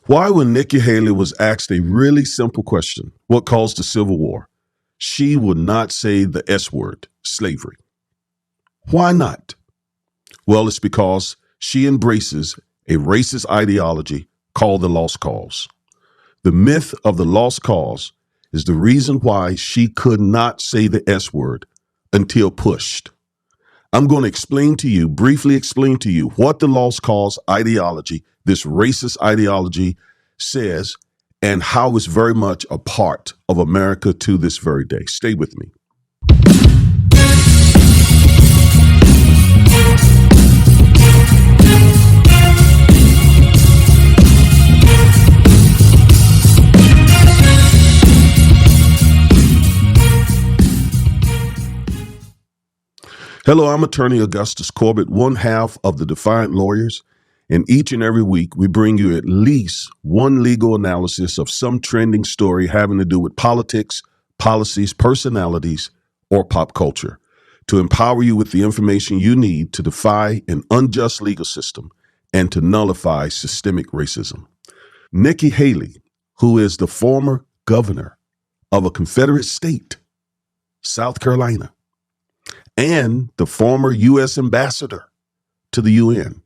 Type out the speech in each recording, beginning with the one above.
Why, when Nikki Haley was asked a really simple question, what caused the Civil War, she would not say the S word, slavery? Why not? Well, it's because she embraces a racist ideology called the lost cause. The myth of the lost cause is the reason why she could not say the S word until pushed. I'm going to briefly explain to you what the lost cause ideology, this racist ideology, says and how it's very much a part of America to this very day. Stay with me. Hello, I'm attorney Augustus Corbett, one half of the Defiant Lawyers. And each and every week, we bring you at least one legal analysis of some trending story having to do with politics, policies, personalities, or pop culture to empower you with the information you need to defy an unjust legal system and to nullify systemic racism. Nikki Haley, who is the former governor of a Confederate state, South Carolina, and the former U.S. ambassador to the UN,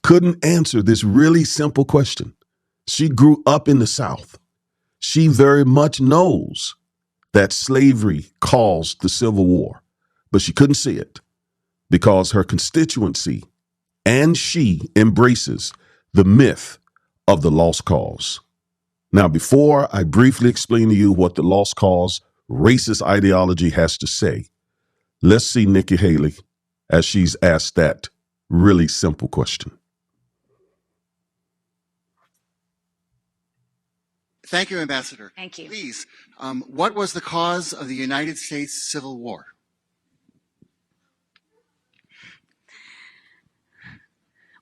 couldn't answer this really simple question. She grew up in the South. She very much knows that slavery caused the Civil War, but she couldn't see it because her constituency and she embraces the myth of the lost cause. Now, before I briefly explain to you what the lost cause racist ideology has to say, let's see Nikki Haley as she's asked that really simple question. Thank you, Ambassador. Thank you. Please, what was the cause of the United States Civil War?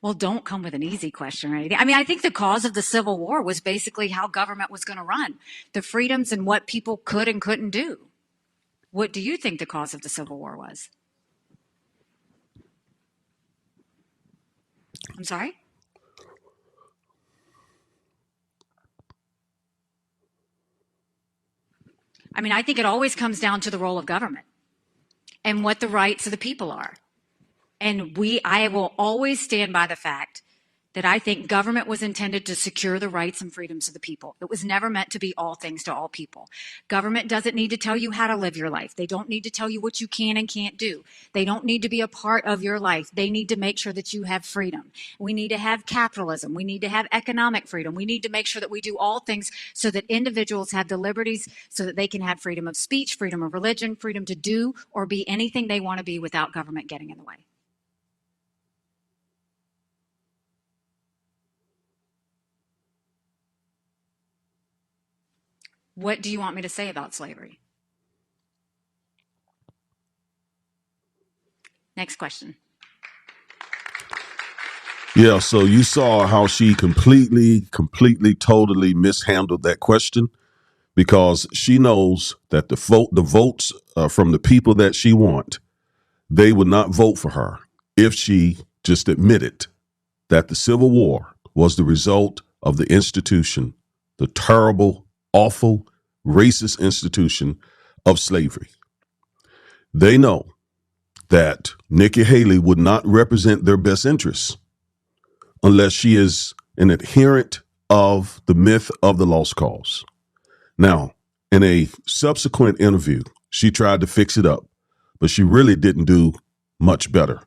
Well, don't come with an easy question or anything. I mean, I think the cause of the Civil War was basically how government was going to run, the freedoms and what people could and couldn't do. What do you think the cause of the Civil War was? I'm sorry? I mean, I think it always comes down to the role of government and what the rights of the people are. And I will always stand by the fact that I think government was intended to secure the rights and freedoms of the people. It was never meant to be all things to all people. Government doesn't need to tell you how to live your life. They don't need to tell you what you can and can't do. They don't need to be a part of your life. They need to make sure that you have freedom. We need to have capitalism. We need to have economic freedom. We need to make sure that we do all things so that individuals have the liberties so that they can have freedom of speech, freedom of religion, freedom to do or be anything they want to be without government getting in the way. What do you want me to say about slavery? Next question. Yeah, so you saw how she completely, totally mishandled that question because she knows that the votes from the people that she want, they would not vote for her if she just admitted that the Civil War was the result of the institution, the terrible, awful, racist institution of slavery. They know that Nikki Haley would not represent their best interests unless she is an adherent of the myth of the lost cause. Now, in a subsequent interview, she tried to fix it up, but she really didn't do much better.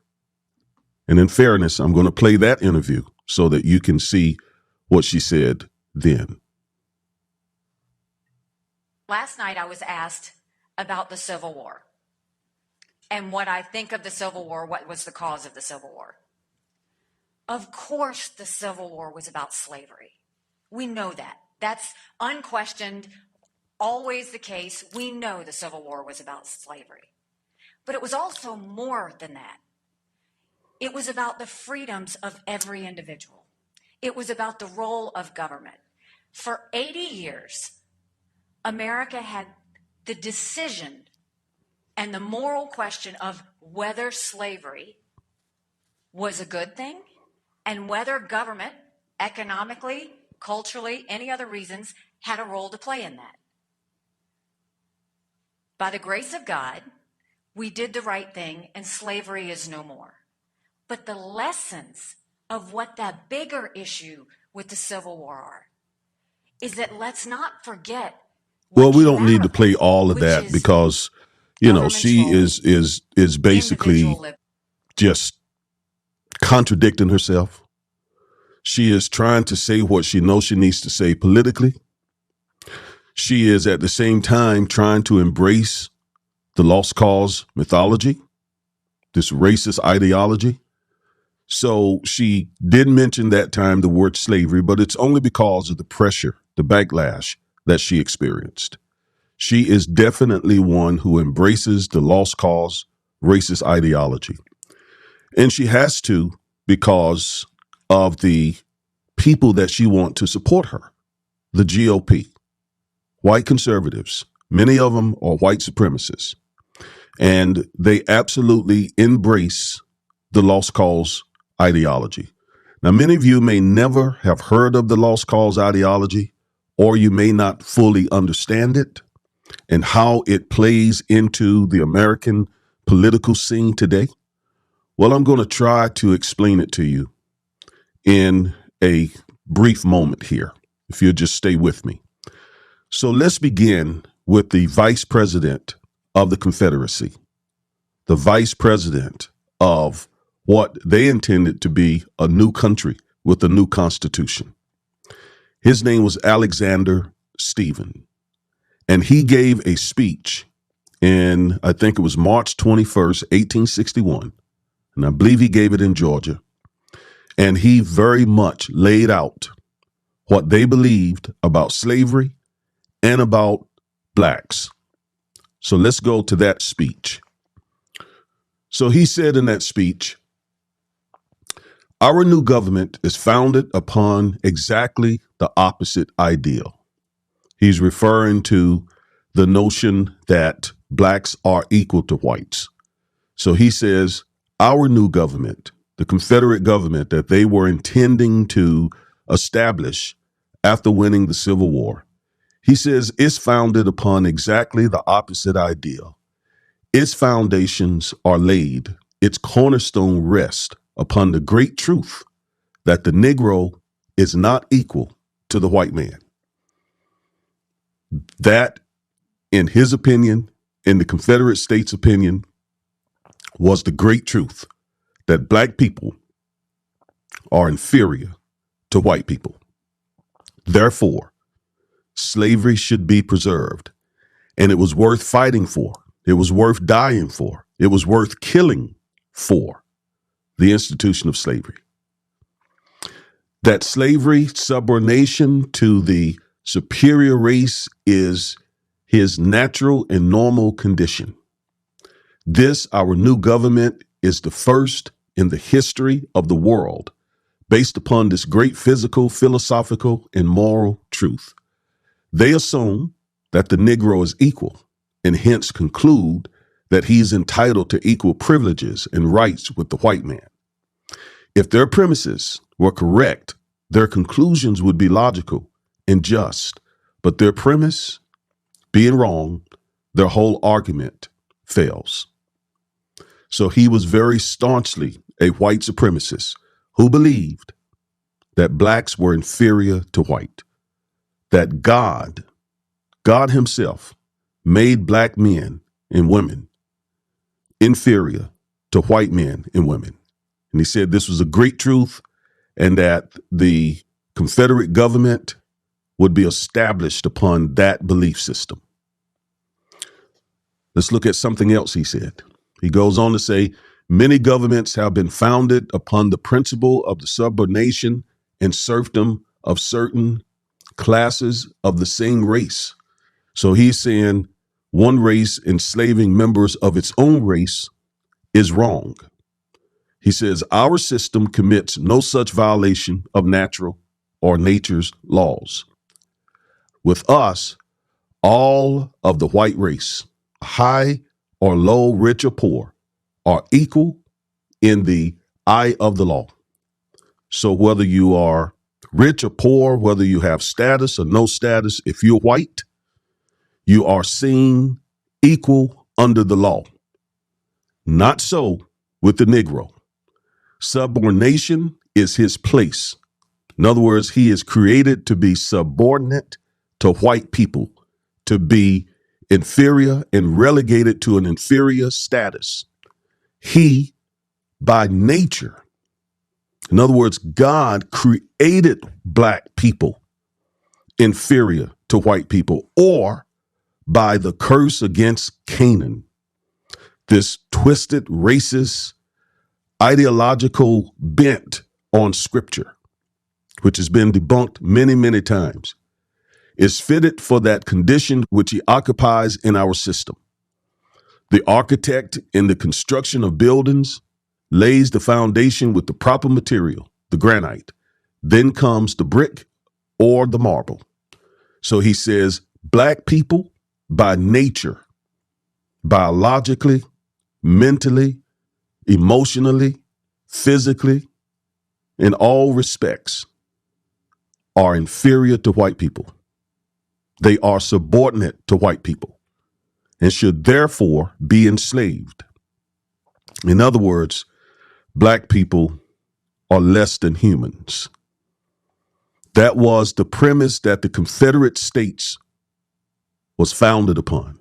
And in fairness, I'm going to play that interview so that you can see what she said then. Last night I was asked about the Civil War and what I think of the Civil War, what was the cause of the Civil War. Of course, the Civil War was about slavery. We know that. That's unquestioned, always the case. We know the Civil War was about slavery. But it was also more than that. It was about the freedoms of every individual. It was about the role of government. For 80 years, America had the decision and the moral question of whether slavery was a good thing and whether government economically culturally, any other reasons, had a role to play in that. By the grace of God, we did the right thing and slavery is no more. But the lessons of what that bigger issue with the Civil War are is that let's not forget what Well, we came don't out need to of play it, all of which that is because, government's she role, is basically individual liberty. just contradicting herself. She is trying to say what she knows she needs to say politically. She is at the same time trying to embrace the lost cause mythology, this racist ideology. So she did mention that time the word slavery, but it's only because of the pressure, the backlash that she experienced. She is definitely one who embraces the lost cause racist ideology. And she has to because of the people that she wants to support her, the GOP, white conservatives. Many of them are white supremacists. And they absolutely embrace the lost cause ideology. Now, many of you may never have heard of the lost cause ideology, or you may not fully understand it and how it plays into the American political scene today. Well, I'm going to try to explain it to you in a brief moment here, if you'll just stay with me. So let's begin with the vice president of the Confederacy, the vice president of what they intended to be a new country with a new constitution. His name was Alexander Stephen, and he gave a speech in, I think it was March 21st, 1861, and I believe he gave it in Georgia. And he very much laid out what they believed about slavery and about blacks. So let's go to that speech. So he said in that speech, our new government is founded upon exactly the opposite ideal. He's referring to the notion that blacks are equal to whites. So he says, our new government, the Confederate government that they were intending to establish after winning the Civil War, he says it's founded upon exactly the opposite ideal. Its foundations are laid, its cornerstone rests upon the great truth that the Negro is not equal to the white man. That, in his opinion, in the Confederate States' opinion, was the great truth that black people are inferior to white people. Therefore, slavery should be preserved, and it was worth fighting for. It was worth dying for. It was worth killing for the institution of slavery. That slavery, subordination to the superior race, is his natural and normal condition. This, our new government, is the first in the history of the world based upon this great physical, philosophical, and moral truth. They assume that the Negro is equal and hence conclude that he's entitled to equal privileges and rights with the white man. If their premises were correct, their conclusions would be logical and just, but their premise being wrong, their whole argument fails. So he was very staunchly a white supremacist who believed that blacks were inferior to white, that God himself made black men and women inferior to white men and women. And he said this was a great truth and that the Confederate government would be established upon that belief system. Let's look at something else he said. He goes on to say, many governments have been founded upon the principle of the subordination and serfdom of certain classes of the same race. So he's saying one race enslaving members of its own race is wrong. He says our system commits no such violation of natural or nature's laws. With us, all of the white race, high or low, rich or poor, are equal in the eye of the law. So whether you are rich or poor, whether you have status or no status, if you're white, you are seen equal under the law. Not so with the Negro. Subordination is his place. In other words, he is created to be subordinate to white people, to be inferior and relegated to an inferior status. He, by nature, in other words, God created black people inferior to white people, or by the curse against Canaan, this twisted, racist, ideological bent on scripture, which has been debunked many, many times, is fitted for that condition which he occupies in our system. The architect in the construction of buildings lays the foundation with the proper material, the granite. Then comes the brick or the marble. So he says, black people by nature, biologically, mentally, emotionally, physically, in all respects, are inferior to white people. They are subordinate to white people and should therefore be enslaved. In other words, black people are less than humans. That was the premise that the Confederate States was founded upon.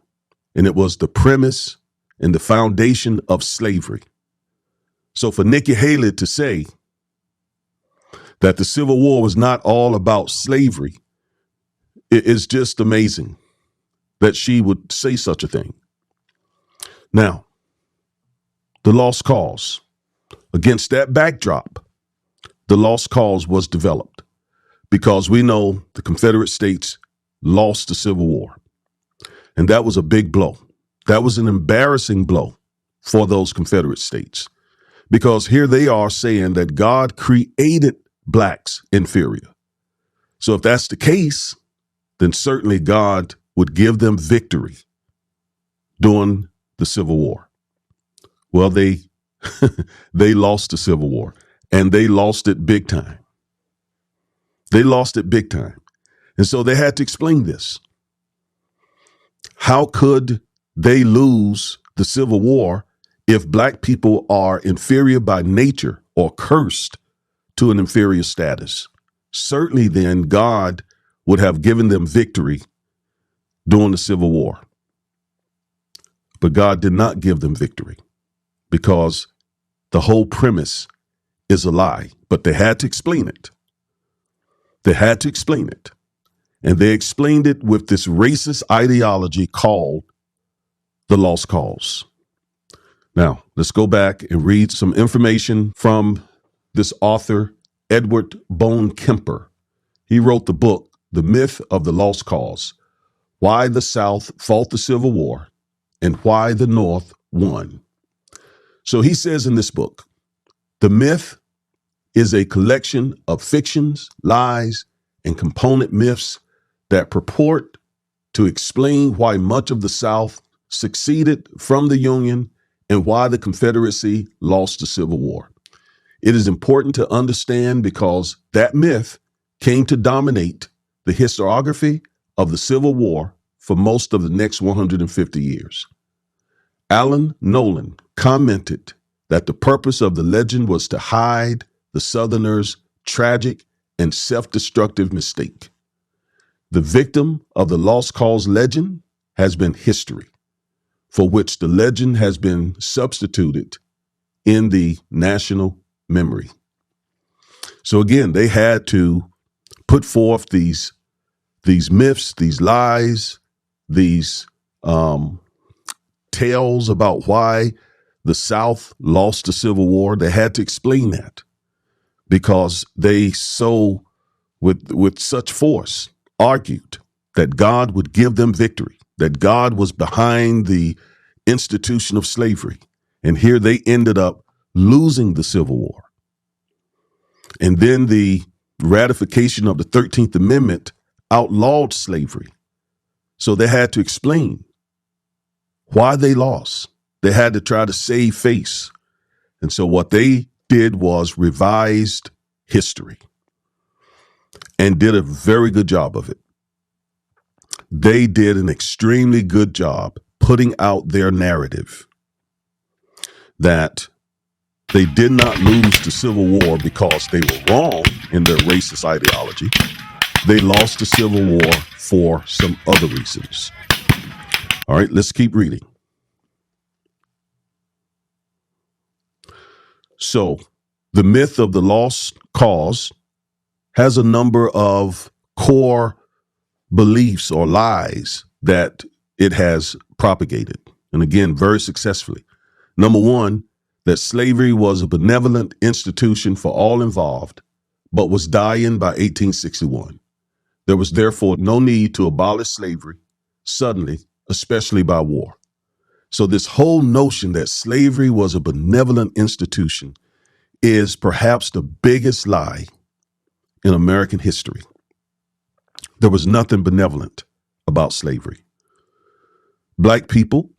And it was the premise and the foundation of slavery. So for Nikki Haley to say that the Civil War was not all about slavery, it is just amazing that she would say such a thing. Now, the lost cause. Against that backdrop, the lost cause was developed because we know the Confederate States lost the Civil War. And that was a big blow. That was an embarrassing blow for those Confederate states, because here they are saying that God created blacks inferior. So if that's the case, then certainly God would give them victory during the Civil War. Well, they lost the Civil War, and they lost it big time. They lost it big time. And so they had to explain this. How could they lose the Civil War if black people are inferior by nature or cursed to an inferior status? Certainly then God would have given them victory during the Civil War. But God did not give them victory because the whole premise is a lie. But they had to explain it. They had to explain it. And they explained it with this racist ideology called the lost cause. Now, let's go back and read some information from this author, Edward Bone Kemper. He wrote the book, The Myth of the Lost Cause: Why the South Fought the Civil War and Why the North Won. So he says in this book, the myth is a collection of fictions, lies, and component myths that purport to explain why much of the South succeeded from the Union and why the Confederacy lost the Civil War. It is important to understand because that myth came to dominate the historiography of the Civil War for most of the next 150 years. Alan Nolan commented that the purpose of the legend was to hide the Southerners' tragic and self-destructive mistake. The victim of the lost cause legend has been history, for which the legend has been substituted in the national memory. So again, they had to put forth these myths, these lies, these tales about why the South lost the Civil War. They had to explain that because they so, with such force, argued that God would give them victory, that God was behind the institution of slavery. And here they ended up losing the Civil War. And then the ratification of the 13th Amendment outlawed slavery. So they had to explain why they lost. They had to try to save face. And so what they did was revised history. and did a very good job of it. They did an extremely good job putting out their narrative that they did not lose the Civil War because they were wrong in their racist ideology. They lost the Civil War for some other reasons. All right, let's keep reading. So, the myth of the lost cause has a number of core beliefs or lies that it has propagated. And again, very successfully. Number one, that slavery was a benevolent institution for all involved, but was dying by 1861. There was therefore no need to abolish slavery suddenly, especially by war. So this whole notion that slavery was a benevolent institution is perhaps the biggest lie in American history. There was nothing benevolent about slavery. Black people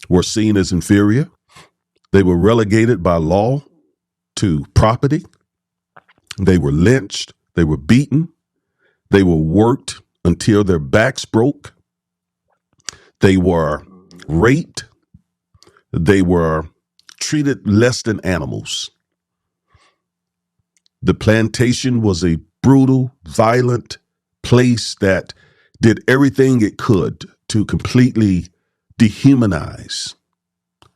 were seen as inferior. They were relegated by law to property. They were lynched. They were beaten. They were worked until their backs broke. They were raped. They were treated less than animals. The plantation was a brutal, violent place that did everything it could to completely dehumanize,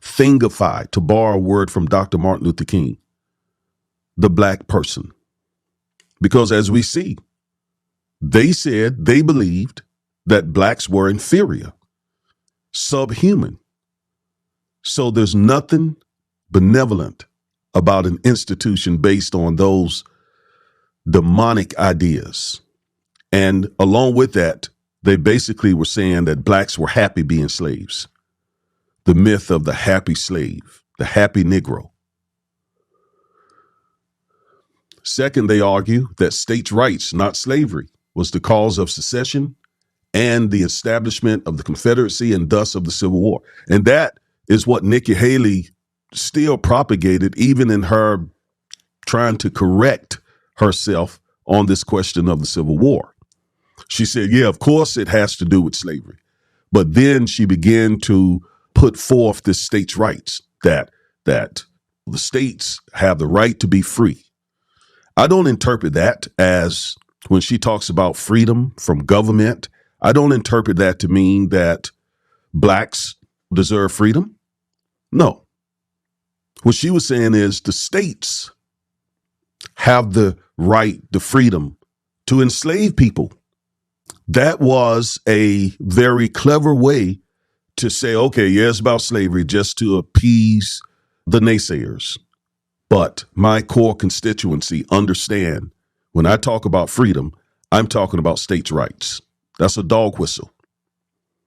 thingify, to borrow a word from Dr. Martin Luther King, the black person. Because as we see, they said they believed that blacks were inferior, subhuman. So there's nothing benevolent about an institution based on those demonic ideas. And along with that, they basically were saying that blacks were happy being slaves. The myth of the happy slave, the happy Negro. Second, they argue that states' rights, not slavery, was the cause of secession and the establishment of the Confederacy and thus of the Civil War. And that is what Nikki Haley still propagated, even in her trying to correct herself on this question of the Civil War. She said, yeah, of course it has to do with slavery. But then she began to put forth the states' rights, that the states have the right to be free. I don't interpret that as, when she talks about freedom from government, I don't interpret that to mean that blacks deserve freedom. No. What she was saying is the states have the right, the freedom to enslave people. That was a very clever way to say, okay, yeah, it's about slavery just to appease the naysayers. But my core constituency understand when I talk about freedom, I'm talking about states' rights. That's a dog whistle.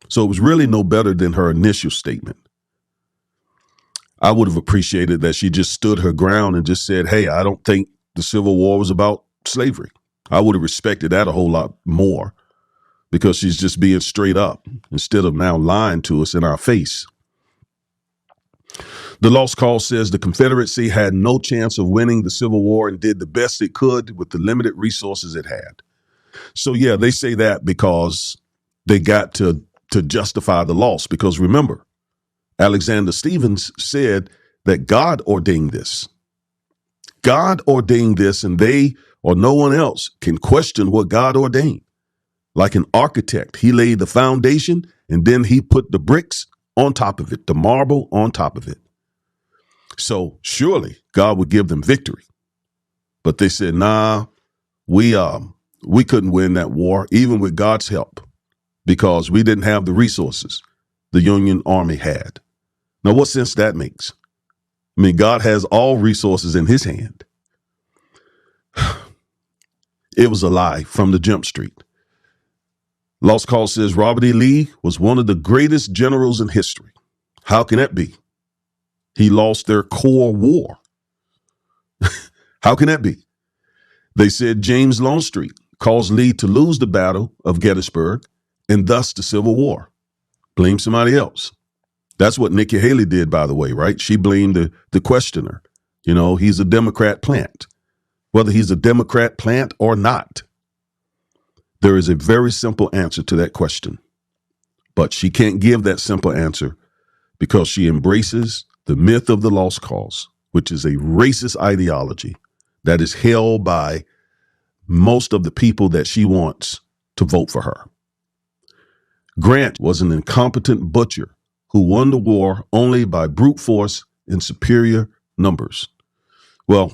So it was really no better than her initial statement. I would have appreciated that she just stood her ground and just said, hey, I don't think the Civil War was about slavery. I would have respected that a whole lot more, because she's just being straight up instead of now lying to us in our face. The lost cause says the Confederacy had no chance of winning the Civil War and did the best it could with the limited resources it had. So, yeah, they say that because they got to justify the loss. Because remember, Alexander Stephens said that God ordained this. God ordained this, and they or no one else can question what God ordained. Like an architect, he laid the foundation and then he put the bricks on top of it, the marble on top of it. So surely God would give them victory. But they said, nah, we couldn't win that war, even with God's help, because we didn't have the resources the Union Army had. Now, what sense that makes? I mean, God has all resources in his hand. It was a lie from the jump street. Lost Cause says Robert E. Lee was one of the greatest generals in history. How can that be? He lost their core war. How can that be? They said James Longstreet caused Lee to lose the Battle of Gettysburg and thus the Civil War. Blame somebody else. That's what Nikki Haley did, by the way, right? She blamed the questioner. You know, he's a Democrat plant. Whether he's a Democrat plant or not, There is a very simple answer to that question, but she can't give that simple answer because she embraces the myth of the lost cause, which is a racist ideology that is held by most of the people that she wants to vote for her. Grant was an incompetent butcher who won the war only by brute force and superior numbers. Well,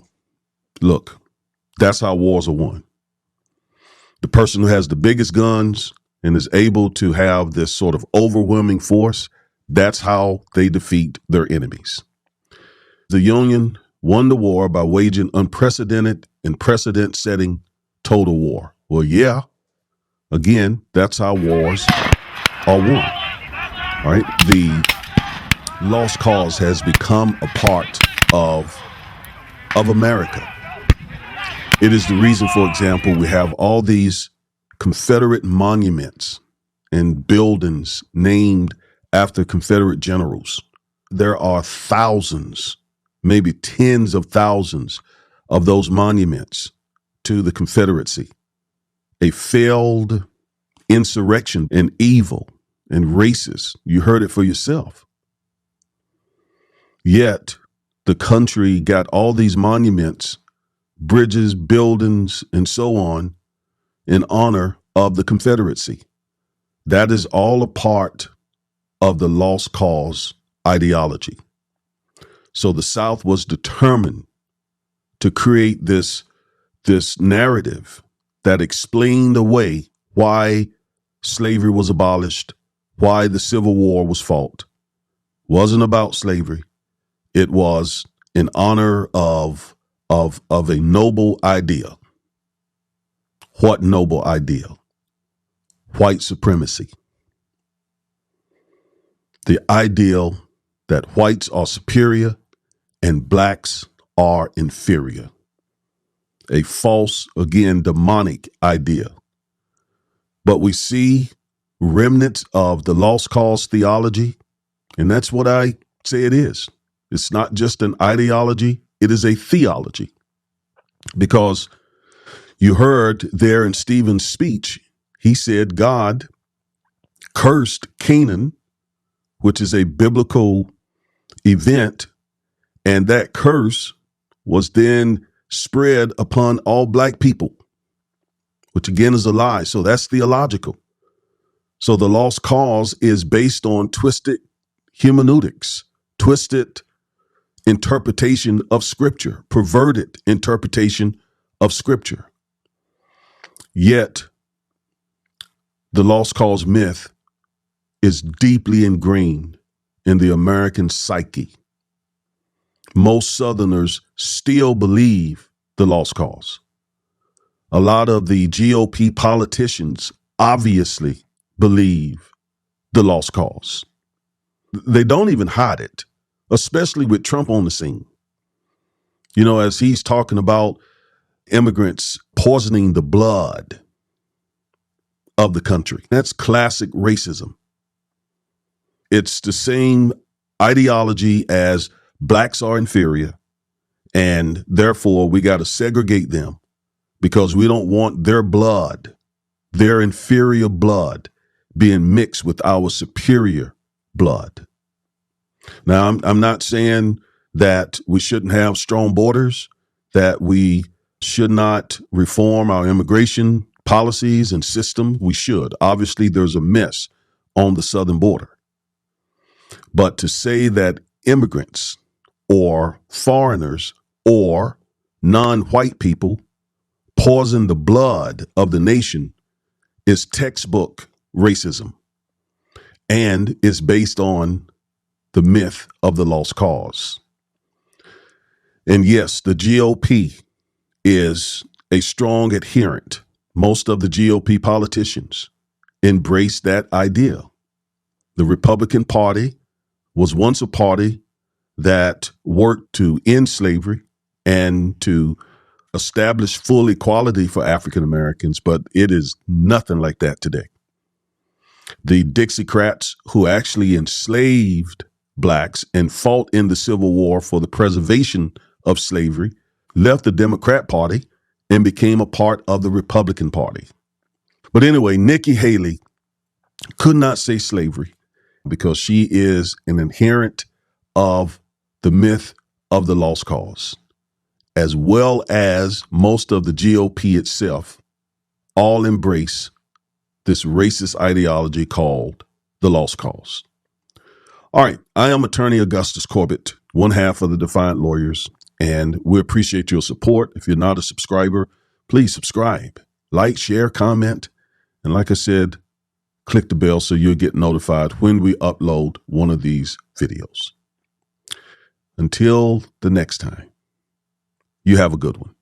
look, that's how wars are won. The person who has the biggest guns and is able to have this sort of overwhelming force, that's how they defeat their enemies. The Union won the war by waging unprecedented and precedent-setting total war. Well, yeah, again, that's how wars are won. All right. The lost cause has become a part of America. It is the reason, for example, we have all these Confederate monuments and buildings named after Confederate generals. There are thousands, maybe tens of thousands of those monuments to the Confederacy, a failed insurrection and evil and racist. You heard it for yourself. Yet the country got all these monuments, bridges, buildings, and so on in honor of the Confederacy. That is all a part of the lost cause ideology. So the South was determined to create this narrative that explained away why slavery was abolished, why the Civil War was fought. Wasn't about slavery. It was in honor of a noble idea. What noble idea? White supremacy. The ideal that whites are superior and blacks are inferior. A false, again, demonic idea. But we see remnants of the lost cause theology, and that's what I say it is. It's not just an ideology, it is a theology. Because you heard there in Stephen's speech, he said God cursed Canaan, which is a biblical event, and that curse was then spread upon all black people, which again is a lie. So that's theological. So the lost cause is based on twisted hermeneutics, twisted interpretation of scripture, perverted interpretation of scripture. Yet the lost cause myth is deeply ingrained in the American psyche. Most Southerners still believe the lost cause. A lot of the GOP politicians obviously believe the lost cause. They don't even hide it, especially with Trump on the scene. You know, as he's talking about immigrants poisoning the blood of the country. That's classic racism. It's the same ideology as blacks are inferior, and therefore we got to segregate them because we don't want their blood, their inferior blood, being mixed with our superior blood. Now, I'm not saying that we shouldn't have strong borders, that we should not reform our immigration policies and system. We should. Obviously, there's a mess on the southern border. But to say that immigrants or foreigners or non-white people poison the blood of the nation is textbook racism and is based on the myth of the lost cause. And yes, the GOP is a strong adherent. Most of the GOP politicians embrace that idea. The Republican Party was once a party that worked to end slavery and to establish full equality for African Americans, but it is nothing like that today. The Dixiecrats, who actually enslaved blacks and fought in the Civil War for the preservation of slavery, left the Democrat Party and became a part of the Republican Party. But anyway, Nikki Haley could not say slavery because she is an adherent of the myth of the lost cause, as well as most of the GOP itself all embrace this racist ideology called the lost cause. All right, I am attorney Augustus Corbett, one half of the Defiant Lawyers, and we appreciate your support. If you're not a subscriber, please subscribe, like, share, comment, and like I said, click the bell so you'll get notified when we upload one of these videos. Until the next time, you have a good one.